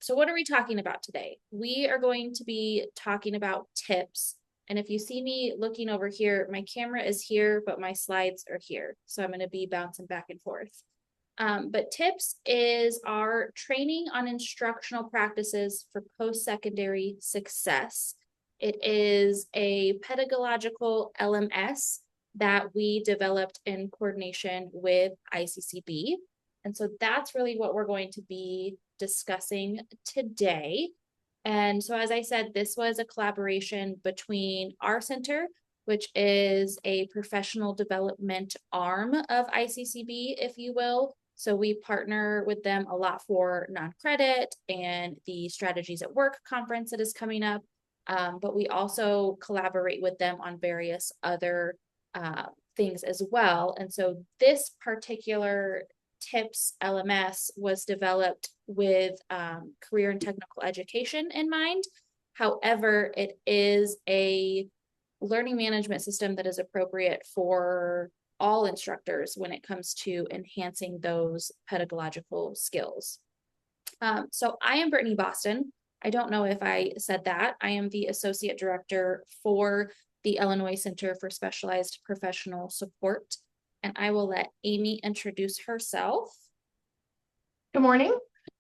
So what are we talking about today? We are going to be talking about tips. And if you see me looking over here, my camera is here, but my slides are here. So I'm going to be bouncing back and forth. But tips is our training on instructional practices for post-secondary success. It is a pedagogical LMS that we developed in coordination with ICCB. And so that's really what we're going to be discussing today. And so, as I said, this was a collaboration between our center, which is a professional development arm of ICCB, if you will. So we partner with them a lot for non-credit and the Strategies at Work conference that is coming up. But we also collaborate with them on various other things as well. And so this particular TIPS LMS was developed with career and technical education in mind. However, it is a learning management system that is appropriate for all instructors when it comes to enhancing those pedagogical skills. So I am Brittany Boston. I don't know if I said that. I am the Associate Director for the Illinois Center for Specialized Professional Support. And I will let Amy introduce herself. Good morning.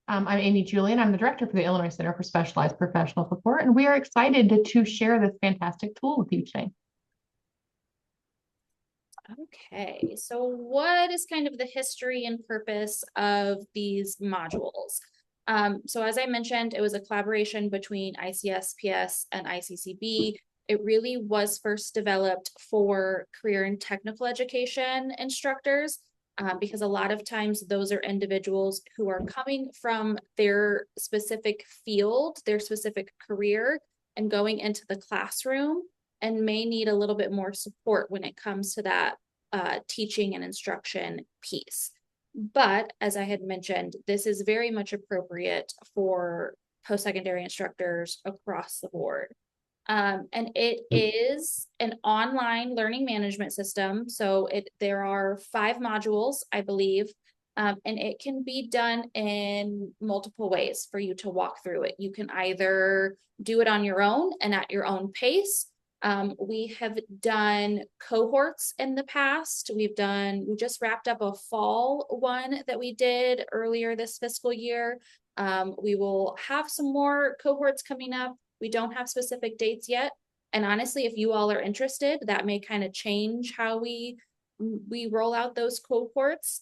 I'm Amy Julian. I'm the director for the Illinois Center for Specialized Professional Support, and we are excited to share this fantastic tool with you today. Okay, so what is kind of the history and purpose of these modules? So as I mentioned, it was a collaboration between ICSPS and ICCB. It really was first developed for career and technical education instructors, because a lot of times those are individuals who are coming from their specific field, their specific career, and going into the classroom and may need a little bit more support when it comes to that teaching and instruction piece. But as I had mentioned, this is very much appropriate for post-secondary instructors across the board. And it is an online learning management system. So there are 5 modules, I believe, and it can be done in multiple ways for you to walk through it. You can either do it on your own and at your own pace. We have done cohorts in the past. We just wrapped up a fall one that we did earlier this fiscal year. We will have some more cohorts coming up. We don't have specific dates yet. And honestly, if you all are interested, that may kind of change how we roll out those cohorts.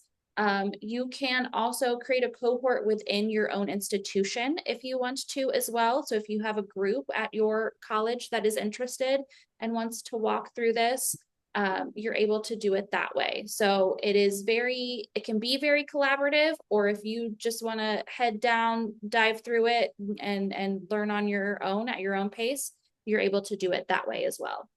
You can also create a cohort within your own institution if you want to as well. So if you have a group at your college that is interested and wants to walk through this, you're able to do it that way. So it can be very collaborative, or if you just want to head down, dive through it and learn on your own at your own pace, you're able to do it that way as well.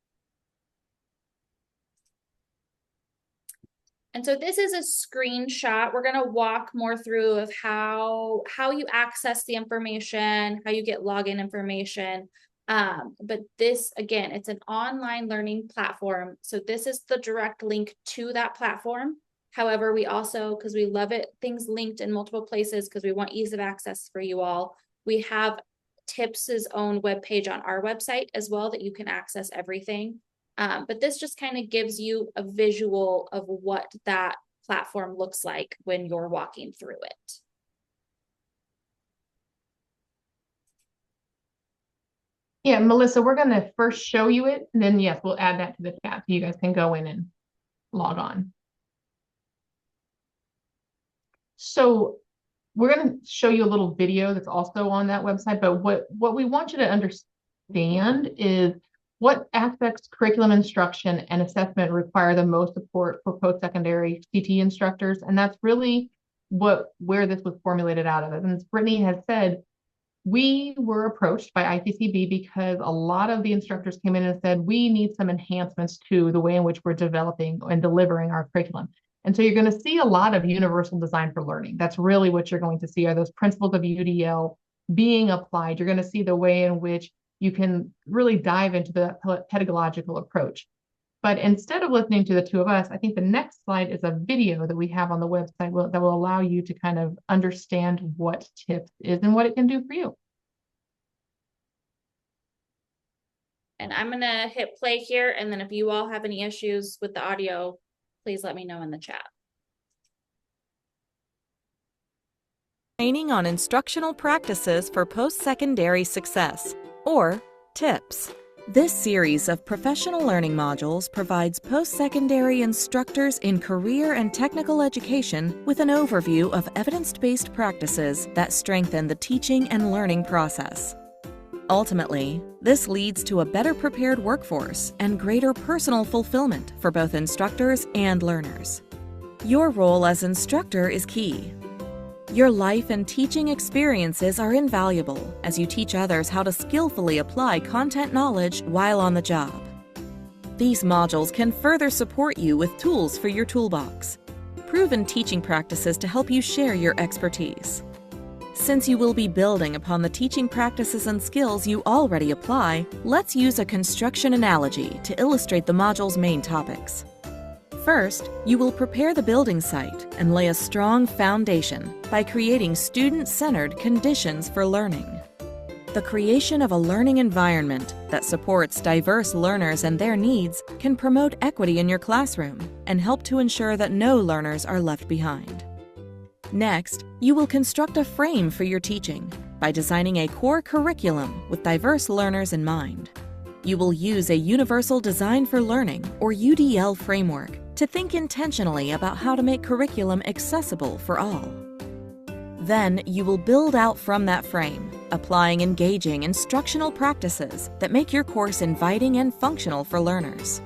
And so this is a screenshot. We're going to walk more through of how you access the information, how you get login information. But this, again, it's an online learning platform. So this is the direct link to that platform. However, we also, because we love it, things linked in multiple places because we want ease of access for you all, we have TIPS's own webpage on our website as well that you can access everything. But this just kind of gives you a visual of what that platform looks like when you're walking through it. Yeah, Melissa, we're going to first show you it, and then yes, we'll add that to the chat so you guys can go in and log on. So we're going to show you a little video that's also on that website, but what we want you to understand is what aspects curriculum instruction and assessment require the most support for post-secondary CT instructors. And that's really where this was formulated out of. And as Brittany has said, we were approached by ICCB because a lot of the instructors came in and said, we need some enhancements to the way in which we're developing and delivering our curriculum. And so you're going to see a lot of universal design for learning. That's really what you're going to see are those principles of UDL being applied. You're going to see the way in which you can really dive into the pedagogical approach. But instead of listening to the two of us, I think the next slide is a video that we have on the website that will allow you to kind of understand what TIPS is and what it can do for you. And I'm gonna hit play here, and then if you all have any issues with the audio, please let me know in the chat. Training on Instructional Practices for Post-Secondary Success, or TIPS. This series of professional learning modules provides post-secondary instructors in career and technical education with an overview of evidence-based practices that strengthen the teaching and learning process. Ultimately, this leads to a better prepared workforce and greater personal fulfillment for both instructors and learners. Your role as instructor is key. Your life and teaching experiences are invaluable as you teach others how to skillfully apply content knowledge while on the job. These modules can further support you with tools for your toolbox, proven teaching practices to help you share your expertise. Since you will be building upon the teaching practices and skills you already apply, let's use a construction analogy to illustrate the module's main topics. First, you will prepare the building site and lay a strong foundation by creating student-centered conditions for learning. The creation of a learning environment that supports diverse learners and their needs can promote equity in your classroom and help to ensure that no learners are left behind. Next, you will construct a frame for your teaching by designing a core curriculum with diverse learners in mind. You will use a Universal Design for Learning, or UDL framework, to think intentionally about how to make curriculum accessible for all. Then, you will build out from that frame, applying engaging instructional practices that make your course inviting and functional for learners.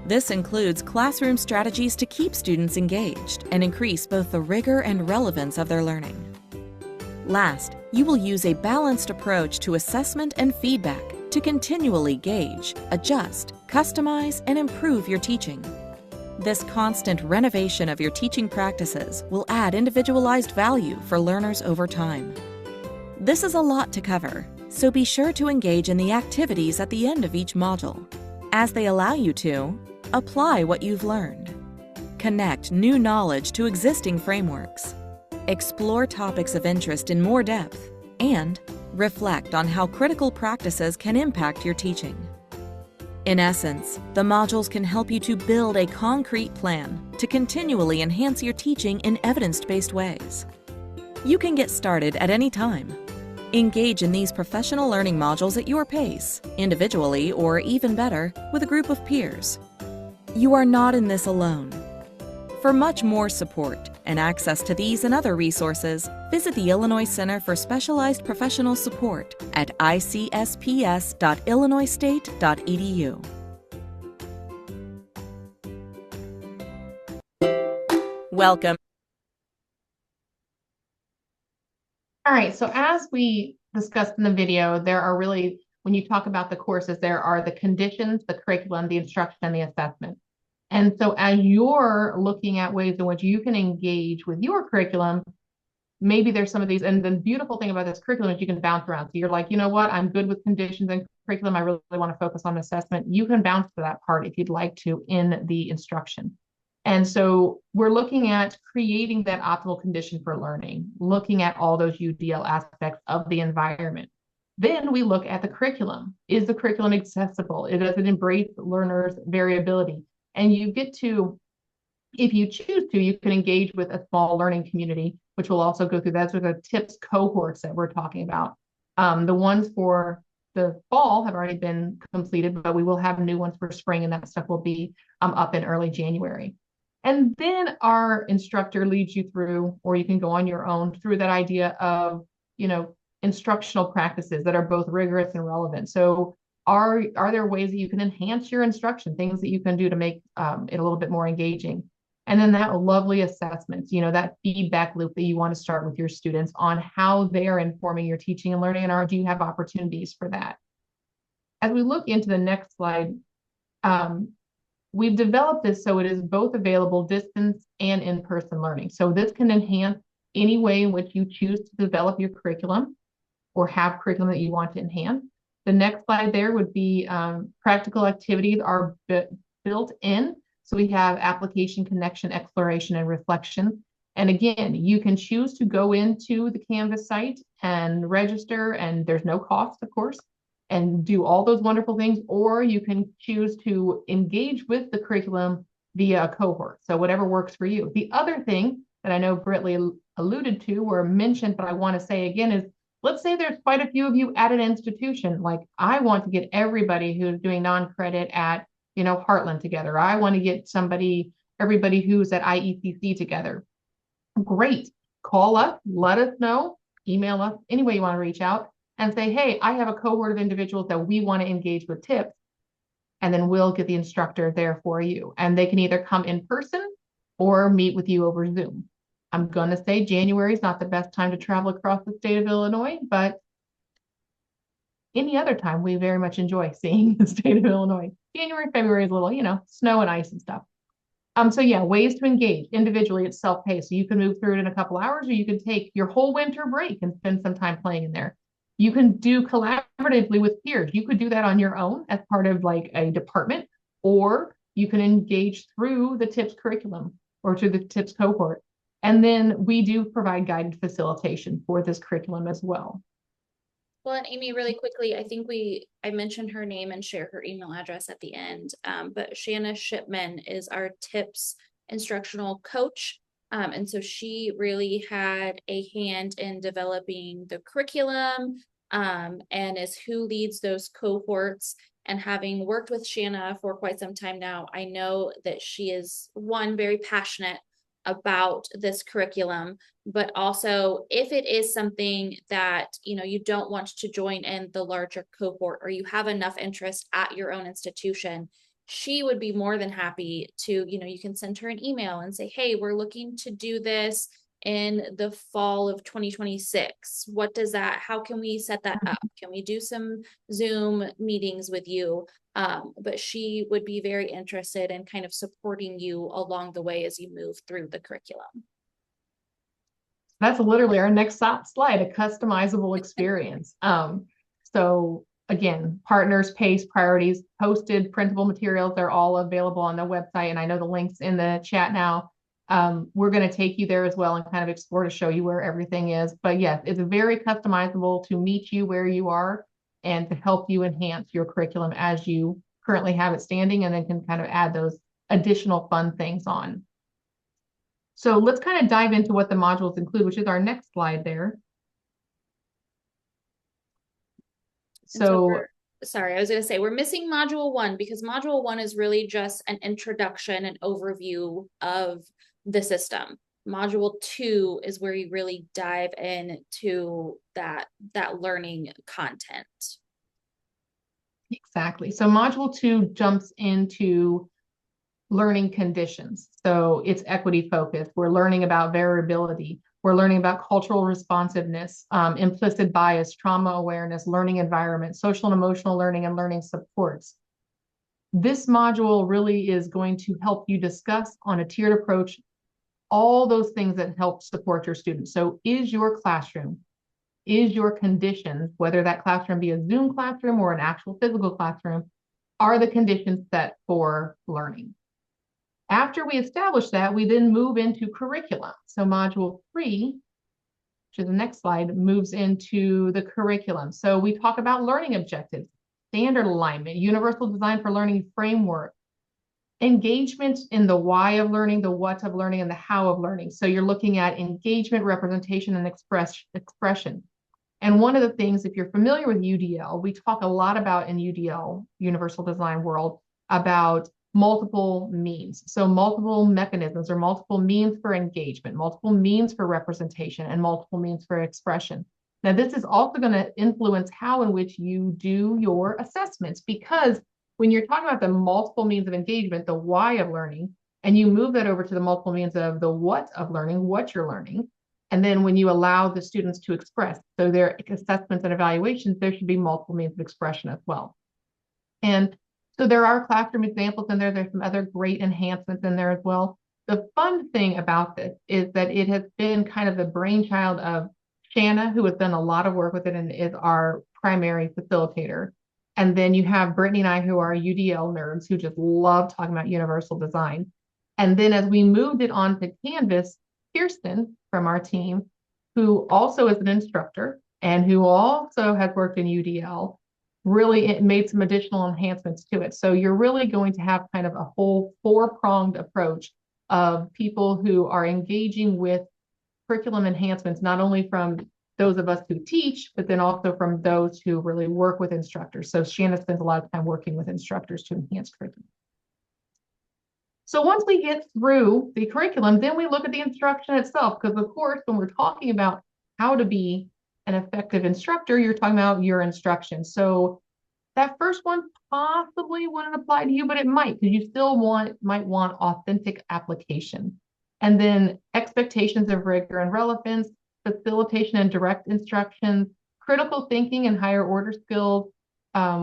This includes classroom strategies to keep students engaged and increase both the rigor and relevance of their learning. Last, you will use a balanced approach to assessment and feedback to continually gauge, adjust, customize, and improve your teaching. This constant renovation of your teaching practices will add individualized value for learners over time. This is a lot to cover, so be sure to engage in the activities at the end of each module, as they allow you to apply what you've learned, connect new knowledge to existing frameworks, explore topics of interest in more depth, and reflect on how critical practices can impact your teaching. In essence, the modules can help you to build a concrete plan to continually enhance your teaching in evidence-based ways. You can get started at any time. Engage in these professional learning modules at your pace, individually or even better, with a group of peers. You are not in this alone. For much more support and access to these and other resources, visit the Illinois Center for Specialized Professional Support at icsps.illinoisstate.edu. Welcome. All right, so as we discussed in the video, there are really, when you talk about the courses, there are the conditions, the curriculum, the instruction, and the assessment. And so as you're looking at ways in which you can engage with your curriculum, maybe there's some of these, and the beautiful thing about this curriculum is you can bounce around. So you're like, you know what, I'm good with conditions and curriculum. I really want to focus on assessment. You can bounce to that part if you'd like to in the instruction. And so we're looking at creating that optimal condition for learning, looking at all those UDL aspects of the environment. Then we look at the curriculum. Is the curriculum accessible? Does it embrace learners' variability? And you get to, if you choose to, you can engage with a small learning community, which will also go through that. So the TIPS cohorts that we're talking about. The ones for the fall have already been completed, but we will have new ones for spring, and that stuff will be up in early January. And then our instructor leads you through, or you can go on your own through that idea of, instructional practices that are both rigorous and relevant. So are there ways that you can enhance your instruction, things that you can do to make it a little bit more engaging? And then that lovely assessments, that feedback loop that you want to start with your students on how they're informing your teaching and learning, and do you have opportunities for that? As we look into the next slide, we've developed this so it is both available distance and in-person learning. So this can enhance any way in which you choose to develop your curriculum or have curriculum that you want to enhance. The next slide there would be practical activities are built in. So we have application, connection, exploration, and reflection. And again, you can choose to go into the Canvas site and register, and there's no cost, of course, and do all those wonderful things, or you can choose to engage with the curriculum via a cohort. So whatever works for you. The other thing that I know Britley alluded to or mentioned, but I want to say again is, let's say there's quite a few of you at an institution. Like, I want to get everybody who's doing non-credit at, Heartland together. I want to get everybody who's at IECC together. Great. Call us, let us know, email us, any way you want to reach out and say, hey, I have a cohort of individuals that we want to engage with tips. And then we'll get the instructor there for you. And they can either come in person or meet with you over Zoom. I'm going to say January is not the best time to travel across the state of Illinois, but any other time we very much enjoy seeing the state of Illinois. January, February is a little, snow and ice and stuff. So yeah, ways to engage. Individually, it's self-paced. So you can move through it in a couple hours, or you can take your whole winter break and spend some time playing in there. You can do collaboratively with peers. You could do that on your own as part of like a department, or you can engage through the TIPS curriculum or to the TIPS cohort. And then we do provide guided facilitation for this curriculum as well. Well, and Amy, really quickly, I think I mentioned her name and share her email address at the end, but Shanna Shipman is our TIPS instructional coach. And so she really had a hand in developing the curriculum, and is who leads those cohorts. And having worked with Shanna for quite some time now, I know that she is, one, very passionate about this curriculum, but also if it is something that you don't want to join in the larger cohort, or you have enough interest at your own institution, she would be more than happy to, you can send her an email and say, hey, we're looking to do this in the fall of 2026. How can we set that up? Can we do some Zoom meetings with you? But she would be very interested in kind of supporting you along the way as you move through the curriculum. That's literally our next slide, a customizable experience. So again, partners, pace, priorities, posted printable materials, they're all available on the website. And I know the link's in the chat now. We're going to take you there as well and kind of explore to show you where everything is. But yes, it's very customizable to meet you where you are and to help you enhance your curriculum as you currently have it standing, and then can kind of add those additional fun things on. So let's kind of dive into what the modules include, which is our next slide there. Sorry, I was going to say we're missing module 1, because module 1 is really just an introduction and overview of the system. Module 2 is where you really dive into that learning content. Exactly. So module 2 jumps into learning conditions. So it's equity focused. We're learning about variability. We're learning about cultural responsiveness, implicit bias, trauma awareness, learning environment, social and emotional learning, and learning supports. This module really is going to help you discuss on a tiered approach all those things that help support your students. So is your conditions, whether that classroom be a Zoom classroom or an actual physical classroom, are the conditions set for learning? After we establish that, we then move into curriculum. So module 3, which is the next slide, moves into the curriculum. So we talk about learning objectives, standard alignment, universal design for learning framework, engagement in the why of learning, the what of learning, and the how of learning. So you're looking at engagement, representation, and expression. And one of the things, if you're familiar with UDL, we talk a lot about in UDL, Universal Design World, about multiple means. So multiple mechanisms or multiple means for engagement, multiple means for representation, and multiple means for expression. Now, this is also going to influence how in which you do your assessments, because when you're talking about the multiple means of engagement, the why of learning, and you move that over to the multiple means of the what of learning, what you're learning, and then when you allow the students to express, so their assessments and evaluations, there should be multiple means of expression as well. And so there are classroom examples in there. There's some other great enhancements in there as well. The fun thing about this is that it has been kind of the brainchild of Shanna, who has done a lot of work with it and is our primary facilitator. And then you have Brittany and I, who are UDL nerds who just love talking about universal design. And then as we moved it on to Canvas, Kirsten from our team, who also is an instructor and who also has worked in UDL, really it made some additional enhancements to it. So you're really going to have kind of a whole four-pronged approach of people who are engaging with curriculum enhancements, not only from those of us who teach, but then also from those who really work with instructors. So Shanna spends a lot of time working with instructors to enhance curriculum. So once we get through the curriculum, then we look at the instruction itself, because of course, when we're talking about how to be an effective instructor, you're talking about your instruction. So that first one possibly wouldn't apply to you, but it might, because you still might want authentic application. And then expectations of rigor and relevance, facilitation and direct instruction, critical thinking and higher order skills.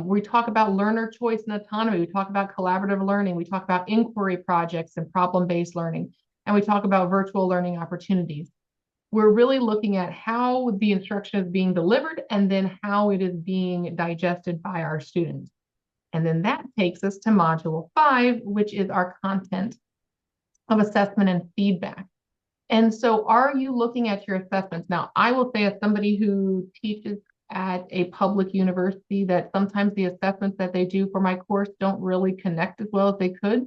We talk about learner choice and autonomy. We talk about collaborative learning. We talk about inquiry projects and problem-based learning. And we talk about virtual learning opportunities. We're really looking at how the instruction is being delivered and then how it is being digested by our students. And then that takes us to Module 5, which is our content of assessment and feedback. And so are you looking at your assessments? Now, I will say, as somebody who teaches at a public university, that sometimes the assessments that they do for my course don't really connect as well as they could.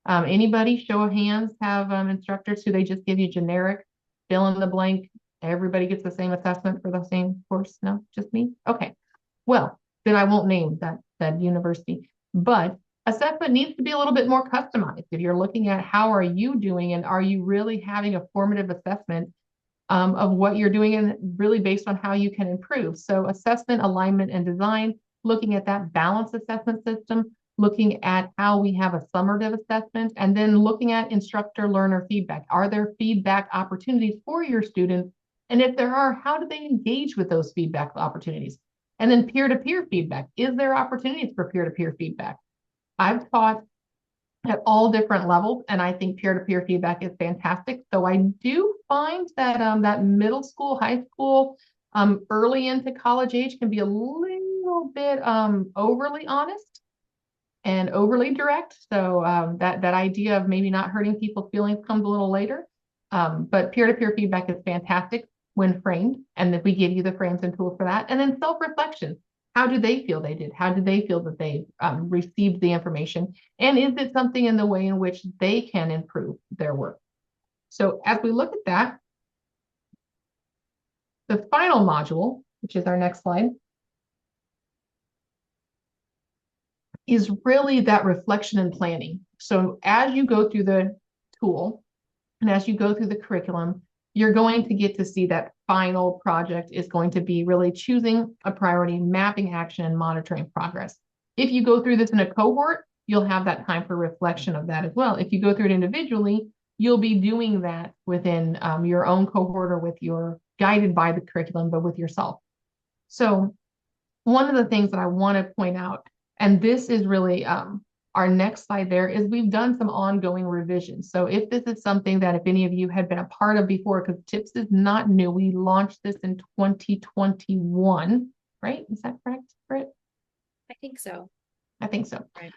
Anybody, show of hands, have instructors who they just give you generic, fill in the blank, everybody gets the same assessment for the same course? No, just me? Okay. Well, then I won't name that university. But assessment needs to be a little bit more customized. If you're looking at how are you doing, and are you really having a formative assessment of what you're doing, and really based on how you can improve. So assessment, alignment, and design, looking at that balanced assessment system, looking at how we have a summative assessment, and then looking at instructor-learner feedback. Are there feedback opportunities for your students? And if there are, how do they engage with those feedback opportunities? And then peer-to-peer feedback. Is there opportunities for peer-to-peer feedback? I've taught at all different levels, and I think peer-to-peer feedback is fantastic. So I do find that that middle school, high school, early into college age can be a little bit overly honest and overly direct. So that idea of maybe not hurting people's feelings comes a little later. But peer-to-peer feedback is fantastic when framed, and that we give you the frames and tools for that. And then self-reflection. How do they feel they did? How do they feel that they received the information? And is it something in the way in which they can improve their work? So as we look at that, the final module, which is our next slide, is really that reflection and planning. So as you go through the tool and as you go through the curriculum, you're going to get to see that final project is going to be really choosing a priority, mapping action, and monitoring progress. If you go through this in a cohort, you'll have that time for reflection of that as well. If you go through it individually, you'll be doing that within your own cohort, or with your guided by the curriculum, but with yourself. So one of the things that I want to point out, and this is really our next slide there, is we've done some ongoing revisions. So if this is something that if any of you had been a part of before, because TIPS is not new, we launched this in 2021, right? Is that correct, Britt? I think so. I think so. Right.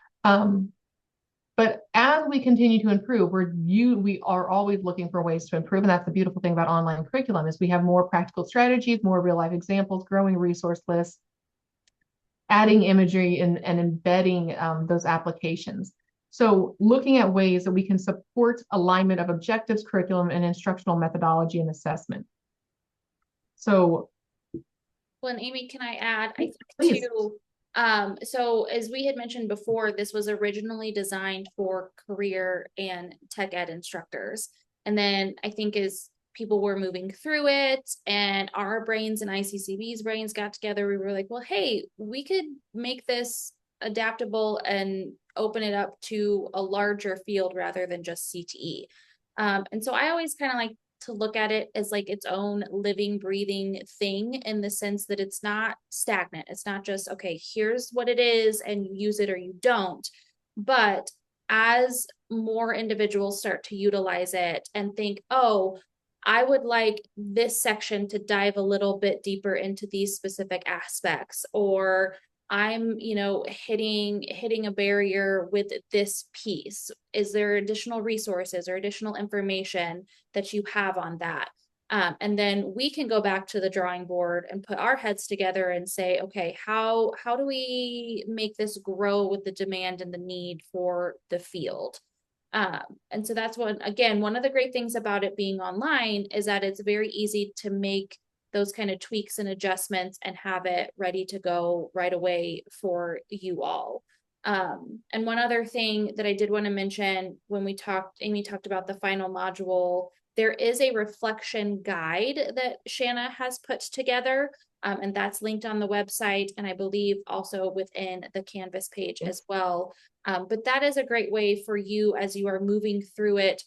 But as we continue to improve, we are always looking for ways to improve. And that's the beautiful thing about online curriculum, is we have more practical strategies, more real life examples, growing resource lists, adding imagery and embedding those applications. So looking at ways that we can support alignment of objectives, curriculum, and instructional methodology and assessment. So. Well, and Amy, can I add, I think please. too, so as we had mentioned before, this was originally designed for career and tech ed instructors. And then I think as people were moving through it and our brains and ICCB's brains got together, we were like, well, hey, we could make this adaptable and open it up to a larger field rather than just CTE. And so I always kind of like to look at it as like its own living, breathing thing, in the sense that it's not stagnant. It's not just, okay, here's what it is and you use it or you don't. But as more individuals start to utilize it and think, oh, I would like this section to dive a little bit deeper into these specific aspects, or I'm, hitting a barrier with this piece. Is there additional resources or additional information that you have on that? And then we can go back to the drawing board and put our heads together and say, okay, how do we make this grow with the demand and the need for the field? And so that's one of the great things about it being online is that it's very easy to make those kind of tweaks and adjustments and have it ready to go right away for you all. And one other thing that I did want to mention when Amy talked about the final module, there is a reflection guide that Shanna has put together, and that's linked on the website, and I believe also within the Canvas page as well. But that is a great way for you as you are moving through it,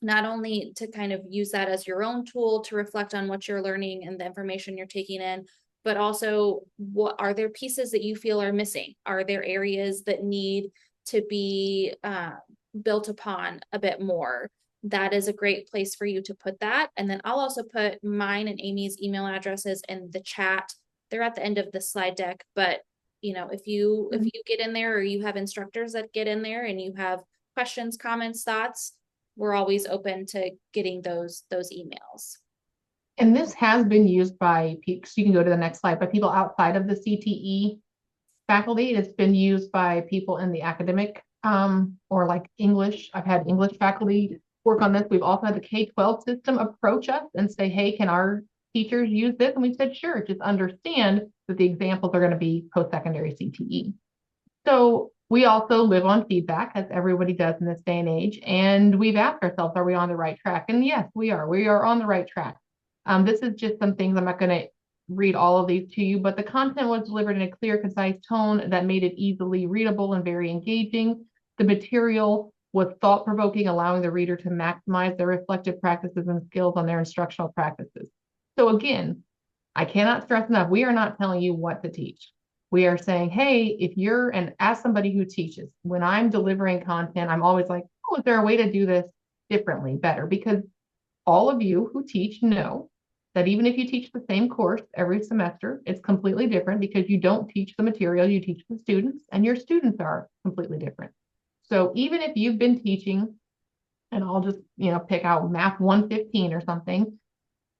not only to kind of use that as your own tool to reflect on what you're learning and the information you're taking in, but also what are there pieces that you feel are missing? Are there areas that need to be built upon a bit more? That is a great place for you to put that. And then I'll also put mine and Amy's email addresses in the chat. They're at the end of the slide deck, but if you get in there, or you have instructors that get in there and you have questions, comments, thoughts, we're always open to getting those emails. And this has been used by people, so you can go to the next slide, by people outside of the CTE faculty. It's been used by people in the academic or like English. I've had English faculty work on this. We've also had the K-12 system approach us and say, hey, can our teachers use this? And we said, sure, just understand that the examples are going to be post-secondary CTE. So we also live on feedback, as everybody does in this day and age. And we've asked ourselves, are we on the right track? And yes, we are. We are on the right track. This is just some things. I'm not going to read all of these to you, but the content was delivered in a clear, concise tone that made it easily readable and very engaging. The material was thought-provoking, allowing the reader to maximize their reflective practices and skills on their instructional practices. So again, I cannot stress enough, we are not telling you what to teach. We are saying, hey, if you're, and as somebody who teaches, when I'm delivering content, I'm always like, oh, is there a way to do this differently, better? Because all of you who teach know that even if you teach the same course every semester, it's completely different because you don't teach the material, you teach the students, and your students are completely different. So even if you've been teaching, and I'll just, pick out Math 115 or something,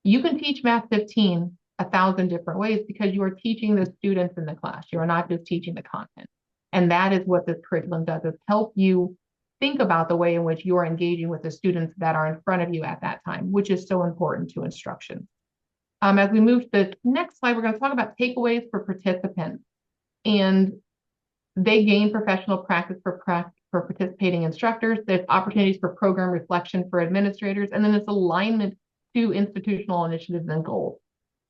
you can teach Math 15 1,000 different ways because you are teaching the students in the class. You are not just teaching the content. And that is what this curriculum does, is help you think about the way in which you are engaging with the students that are in front of you at that time, which is so important to instruction. As we move to the next slide, we're going to talk about takeaways for participants. And they gain professional practice for participating instructors. There's opportunities for program reflection for administrators, and then it's alignment to institutional initiatives and goals.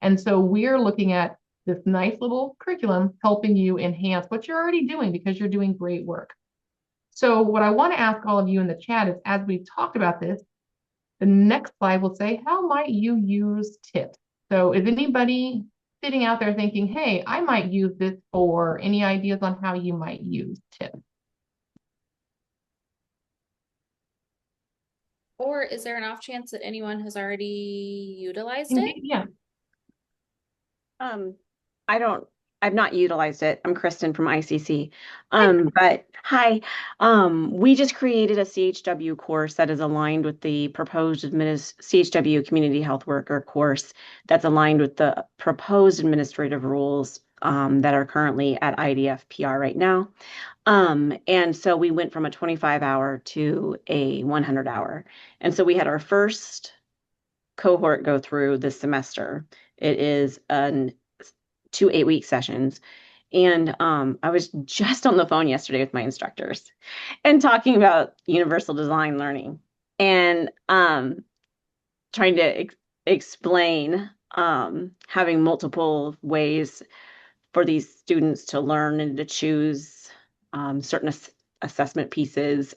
And so we're looking at this nice little curriculum helping you enhance what you're already doing because you're doing great work. So what I want to ask all of you in the chat is, as we've talked about this, the next slide will say, how might you use tips? So is anybody sitting out there thinking, hey, I might use this, for any ideas on how you might use tips? Or is there an off chance that anyone has already utilized it? Yeah. I've not utilized it. I'm Kristen from ICC. But hi, we just created a CHW course that is aligned with the proposed CHW Community Health Worker course that's aligned with the proposed administrative rules that are currently at IDF PR right now. And so we went from a 25-hour to a 100-hour. And so we had our first cohort go through this semester. It is 2 8-week sessions. And I was just on the phone yesterday with my instructors and talking about universal design learning and trying to explain having multiple ways for these students to learn and to choose certain assessment pieces.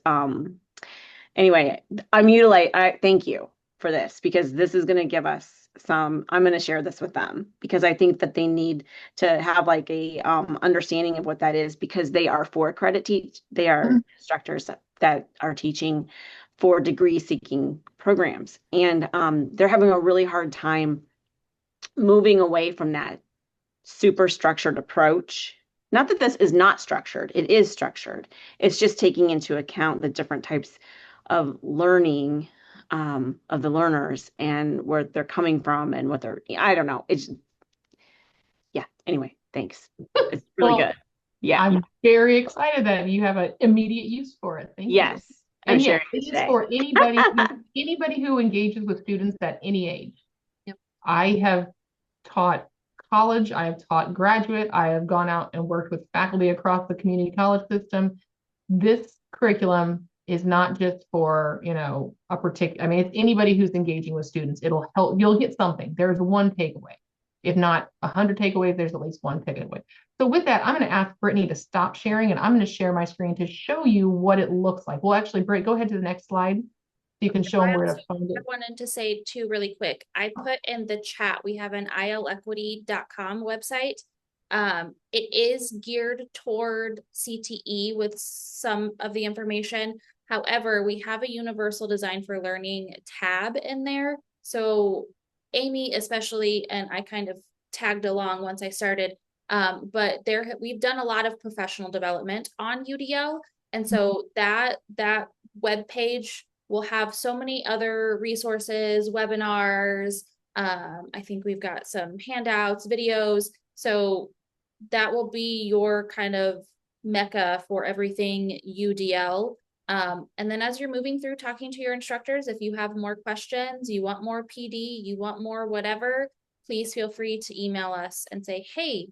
Anyway, I thank you for this, because this is going to give us I'm going to share this with them, because I think that they need to have like a understanding of what that is, because they are for credit they are instructors that are teaching for degree seeking programs, and they're having a really hard time moving away from that super structured approach Not that this is not structured, it is structured. It's just taking into account the different types of learning of the learners and where they're coming from and what they're, I don't know. It's, yeah, anyway, thanks. It's really Well, good. Yeah. I'm very excited that you have an immediate use for it. Thank you. Yes. I'm And yes, sharing it it is today. for anybody who engages with students at any age. Yep. I have taught college, I have taught graduate, I have gone out and worked with faculty across the community college system. This curriculum is not just for, a particular, I mean, it's anybody who's engaging with students. It'll help, you'll get something. There's one takeaway. If not 100 takeaways, there's at least one takeaway. So with that, I'm going to ask Brittany to stop sharing, and I'm going to share my screen to show you what it looks like. Well, actually, Britt, go ahead to the next slide. So you can show them where to find I it. wanted to say too really quick. I put in the chat, we have an ilequity.com website. It is geared toward CTE with some of the information. However, we have a Universal Design for Learning tab in there. So Amy especially, and I kind of tagged along once I started, but we've done a lot of professional development on UDL. And so that web page will have so many other resources, webinars. I think we've got some handouts, videos. So that will be your kind of mecca for everything UDL. And then as you're moving through talking to your instructors, if you have more questions, you want more PD, you want more whatever, please feel free to email us and say, hey,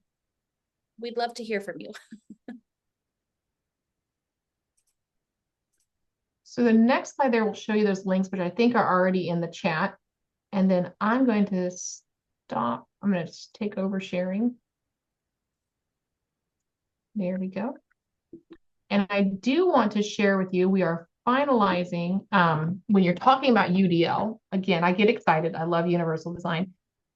we'd love to hear from you. So the next slide there will show you those links, which I think are already in the chat. And then I'm going to stop. I'm going to just take over sharing. There we go. And I do want to share with you, we are finalizing, when you're talking about UDL, again, I get excited. I love universal design.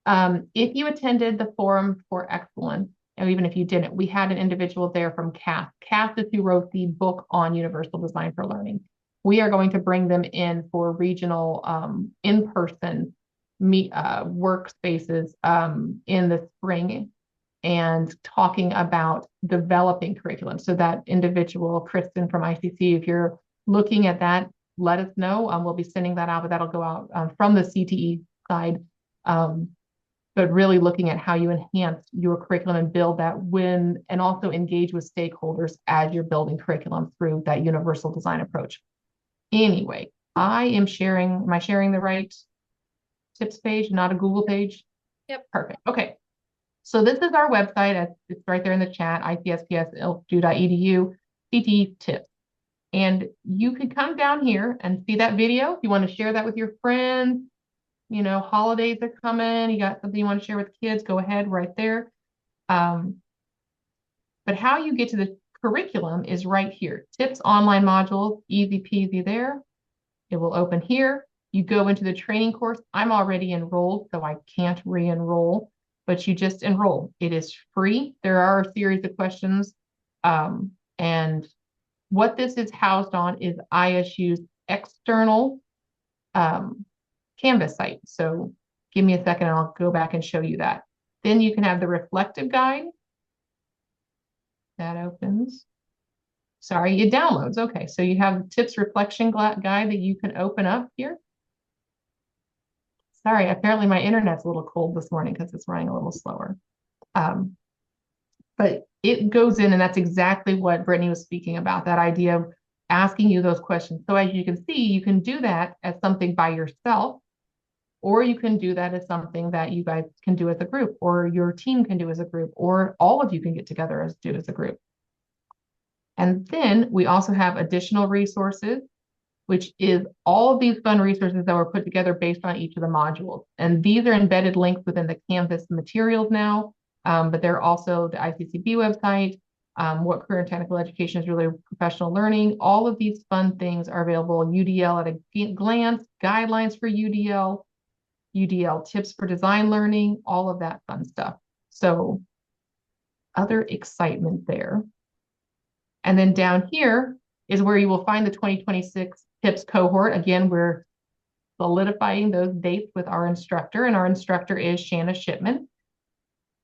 If you attended the Forum for Excellence, or even if you didn't, we had an individual there from CAST. CAST is who wrote the book on universal design for learning. We are going to bring them in for regional in-person workspaces in the spring and talking about developing curriculum. So that individual, Kristen from ICC, if you're looking at that, let us know. We'll be sending that out, but that'll go out from the CTE side. But really looking at how you enhance your curriculum and build that and also engage with stakeholders as you're building curriculum through that universal design approach. Anyway, am I sharing the right tips page, not a Google page? Yep. Perfect. Okay. So this is our website. It's right there in the chat, icspsilsu.edu, CTE tips. And you can come down here and see that video. If you want to share that with your friends, holidays are coming, you got something you want to share with kids, go ahead right there. But how you get to the curriculum is right here. Tips online modules, easy peasy there. It will open here. You go into the training course. I'm already enrolled, so I can't re-enroll, but you just enroll. It is free. There are a series of questions. And what this is housed on is ISU's external Canvas site. So give me a second and I'll go back and show you that. Then you can have the reflective guide. That opens. Sorry, it downloads. Okay, so you have the tips reflection guide that you can open up here. Sorry, apparently my internet's a little cold this morning because it's running a little slower. But it goes in, and that's exactly what Brittany was speaking about, that idea of asking you those questions. So as you can see, you can do that as something by yourself, or you can do that as something that you guys can do as a group, or your team can do as a group, or all of you can get together as do as a group. And then we also have additional resources, which is all of these fun resources that were put together based on each of the modules. And these are embedded links within the Canvas materials now, but they're also the ICCB website, what career and technical education is really professional learning. All of these fun things are available in UDL at a glance, guidelines for UDL, UDL tips for design learning, all of that fun stuff. So other excitement there. And then down here is where you will find the 2026 tips cohort. Again, we're solidifying those dates with our instructor, and our instructor is Shanna Shipman.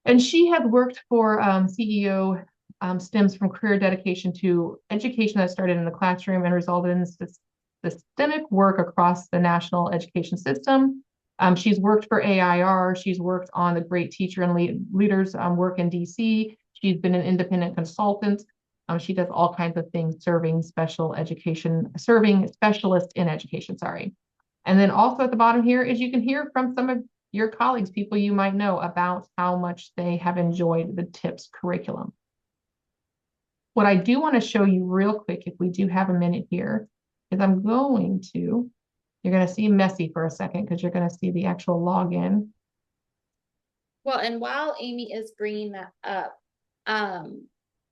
And she has worked for CEO stems from career dedication to education that started in the classroom and resulted in systemic work across the national education system. She's worked for AIR. She's worked on the Great Teacher and Leaders work in DC. She's been an independent consultant. She does all kinds of things serving specialists in education, sorry. And then also at the bottom here is you can hear from some of your colleagues, people you might know, about how much they have enjoyed the TIPS curriculum. What I do want to show you real quick, if we do have a minute here, is you're going to see messy for a second because you're going to see the actual login. Well, and while Amy is bringing that up,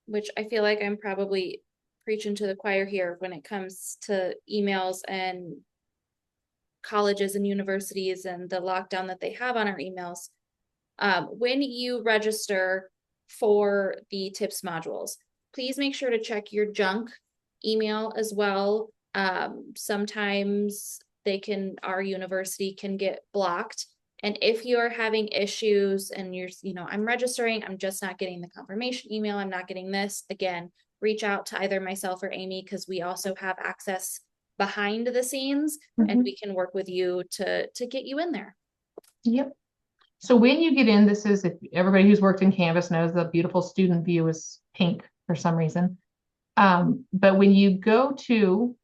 which I feel like I'm probably preaching to the choir here when it comes to emails and colleges and universities and the lockdown that they have on our emails. When you register for the TIPS modules, please make sure to check your junk email as well. Sometimes our university can get blocked. And if you're having issues and I'm registering, I'm just not getting the confirmation email, I'm not getting this, again, reach out to either myself or Amy, because we also have access behind the scenes and we can work with you to get you in there. Yep. So when you get in, if everybody who's worked in Canvas knows the beautiful student view is pink for some reason. But when you go to,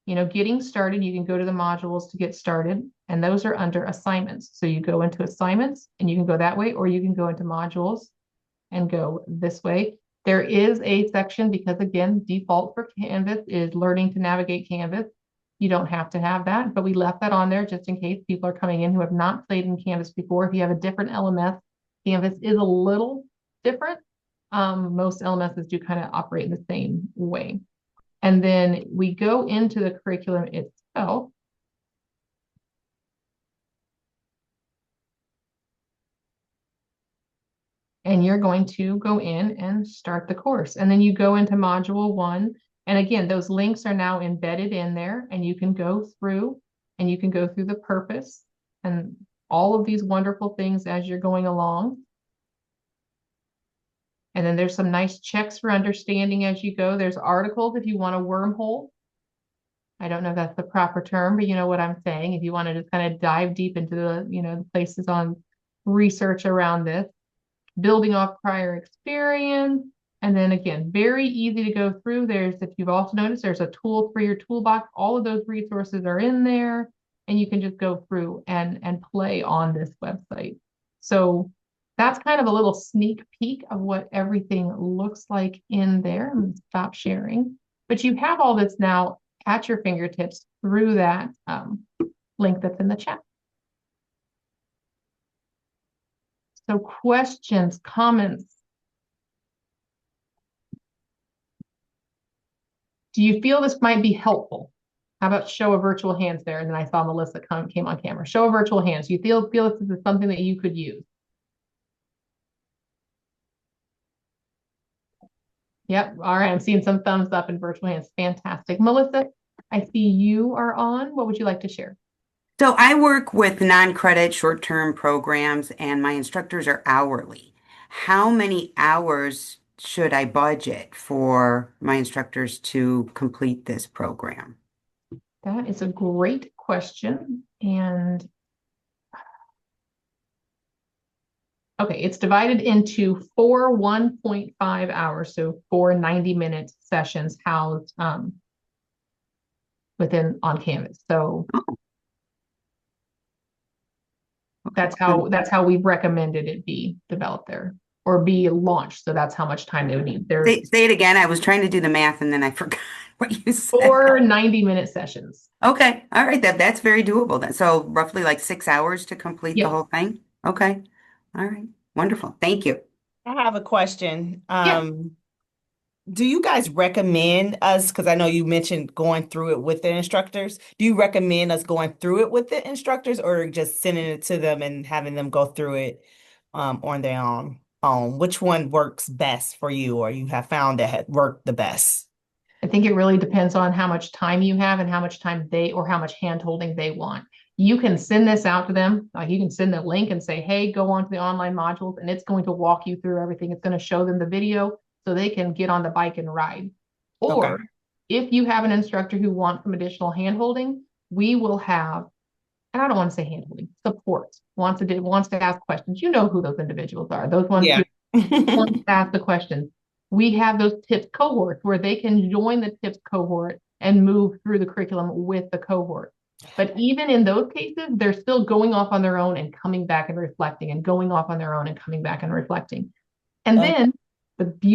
getting started, you can go to the modules to get started, and those are under assignments. So you go into assignments and you can go that way, or you can go into modules and go this way. There is a section because, again, default for Canvas is learning to navigate Canvas. You don't have to have that, but we left that on there just in case people are coming in who have not played in Canvas before. If you have a different LMS, Canvas is a little different. Most LMSs do kind of operate in the same way. And then we go into the curriculum itself. And you're going to go in and start the course. And then you go into module 1. And again, those links are now embedded in there, and you can go through the purpose and all of these wonderful things as you're going along. And then there's some nice checks for understanding as you go. There's articles if you want a wormhole. I don't know if that's the proper term, but you know what I'm saying. If you want to just kind of dive deep into the places on research around this, building off prior experience. And then again, very easy to go through. If you've also noticed, there's a tool for your toolbox. All of those resources are in there, and you can just go through and play on this website. So that's kind of a little sneak peek of what everything looks like in there. I'm going to stop sharing. But you have all this now at your fingertips through that link that's in the chat. So questions, comments? Do you feel this might be helpful? How about show of virtual hands there? And then I saw Melissa came on camera. Show of virtual hands. Do you feel this is something that you could use? Yep. All right. I'm seeing some thumbs up in virtual hands. Fantastic. Melissa, I see you are on. What would you like to share? So I work with non-credit short-term programs, and my instructors are hourly. How many hours should I budget for my instructors to complete this program? That is a great question. And okay, it's divided into 4 1.5 hours, so 4 90-minute sessions housed on Canvas. So that's how we've recommended it be developed there or be launched. So that's how much time they would need. Say it again. I was trying to do the math and then I forgot what you said. 4 90-minute sessions. Okay. All right. That's very doable then. So roughly like 6 hours to complete the whole thing. Okay. All right. Wonderful. Thank you. I have a question. Do you guys recommend us, because I know you mentioned going through it with the instructors, do you recommend us going through it with the instructors or just sending it to them and having them go through it on their own? Which one works best for you, or you have found that had worked the best? I think it really depends on how much time you have and how much time or how much hand-holding they want. You can send this out to them. You can send the link and say, hey, go on to the online modules, and it's going to walk you through everything. It's going to show them the video. so they can get on the bike and ride. Okay. Or if you have an instructor who wants some additional handholding, we will have, and I don't want to say handholding, support, wants to ask questions. You know who those individuals are, those ones Yeah. who want to ask the questions. We have those tips cohorts where they can join the tips cohort and move through the curriculum with the cohort. But even in those cases, they're still going off on their own and coming back and reflecting, and going off on their own and coming back and reflecting. And then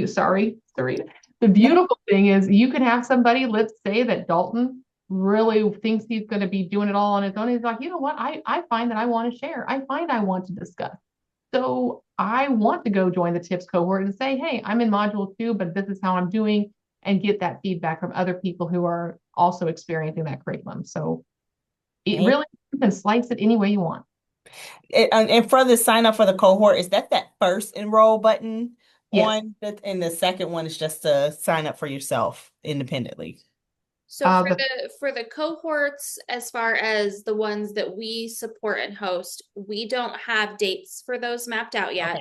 sorry, Serena. The beautiful thing is you can have somebody, let's say that Dalton really thinks he's going to be doing it all on his own. He's like, you know what? I find that I want to share. I find I want to discuss. So I want to go join the tips cohort and say, hey, I'm in module 2, but this is how I'm doing, and get that feedback from other people who are also experiencing that curriculum. So it really, you can slice it any way you want. And for the sign up for the cohort, is that first enroll button Yes. on and the second one is just to sign up for yourself independently? So for the cohorts, as far as the ones that we support and host, we don't have dates for those mapped out yet.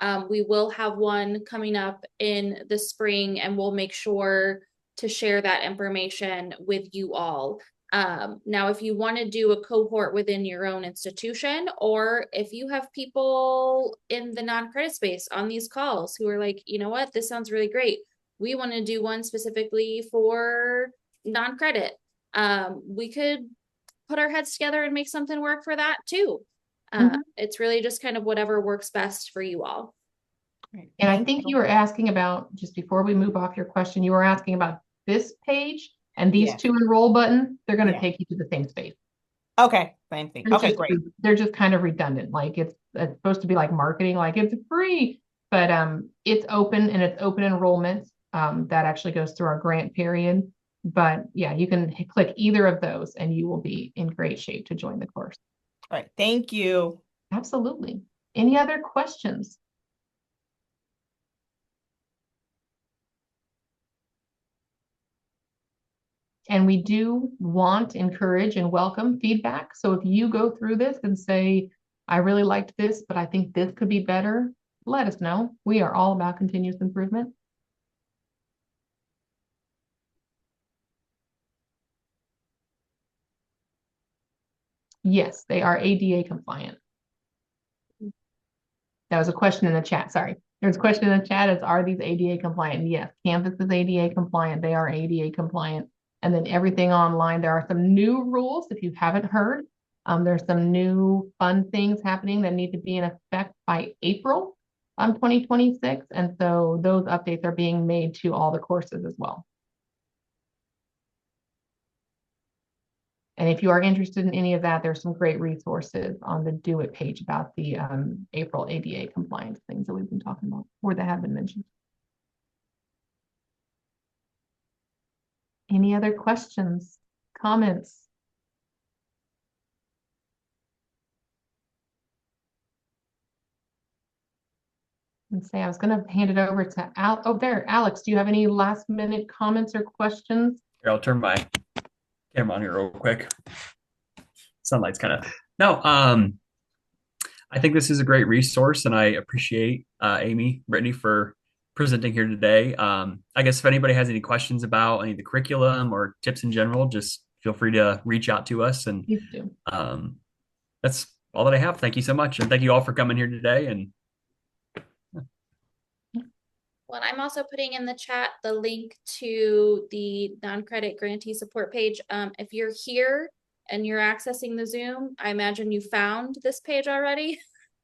Okay. We will have one coming up in the spring, and we'll make sure to share that information with you all. Now, if you want to do a cohort within your own institution, or if you have people in the non-credit space on these calls who are like, you know what, this sounds really great, we want to do one specifically for non-credit, we could put our heads together and make something work for that too. It's really just kind of whatever works best for you all. And I think you were asking about, just before we move off your question, you were asking about this page and these two enroll buttons. They're going to take you to the same space. Okay, same thing. Okay, great. They're just kind of redundant. Like it's supposed to be like marketing, like it's free, but it's open, and it's open enrollment. That actually goes through our grant period. But yeah, you can click either of those and you will be in great shape to join the course. All right, thank you. Absolutely. Any other questions? And we do want, encourage, and welcome feedback. So if you go through this and say, I really liked this, but I think this could be better, let us know. We are all about continuous improvement. Yes, they are ADA compliant. That was a question in the chat. Sorry. There's a question in the chat. Are these ADA compliant? Yes, Canvas is ADA compliant. They are ADA compliant. And then everything online, there are some new rules if you haven't heard. There's some new fun things happening that need to be in effect by April 2026. And so those updates are being made to all the courses as well. And if you are interested in any of that, there's some great resources on the Do It page about the April ADA compliance things that we've been talking about, or that have been mentioned. Any other questions, comments? And say I was going to hand it over to Al. Oh, there, Alex. Do you have any last minute comments or questions? Here, I'll turn my camera on here real quick. Sunlight's kind of no. I think this is a great resource, and I appreciate Amy, Brittany for presenting here today. I guess if anybody has any questions about any of the curriculum or tips in general, just feel free to reach out to us. And that's all that I have. Thank you so much, and thank you all for coming here today. And well, I'm also putting in the chat the link to the non-credit grantee support page. If you're here and you're accessing the Zoom, I imagine you found this page already,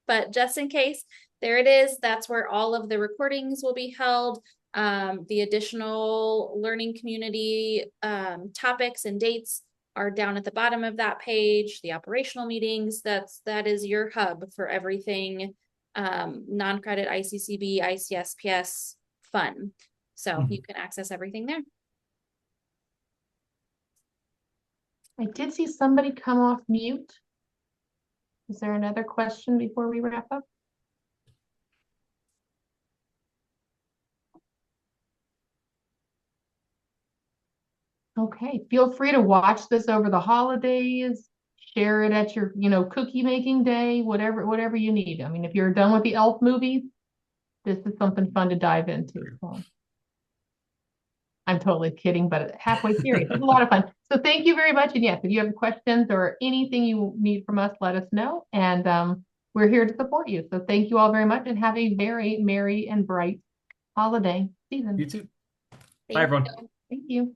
but just in case, there it is. That's where all of the recordings will be held. The additional learning community topics and dates are down at the bottom of that page. The operational meetings, that is your hub for everything non-credit ICCB, ICSPS fun. So you can access everything there. I did see somebody come off mute. Is there another question before we wrap up? Okay, feel free to watch this over the holidays, share it at your, cookie making day, whatever you need. I mean, if you're done with the Elf movie, this is something fun to dive into. So I'm totally kidding, but halfway serious. It's a lot of fun. So thank you very much. And yes, if you have questions or anything you need from us, let us know. And we're here to support you. So thank you all very much and have a very merry and bright holiday season. You too. Thank Bye, everyone. you. Thank you.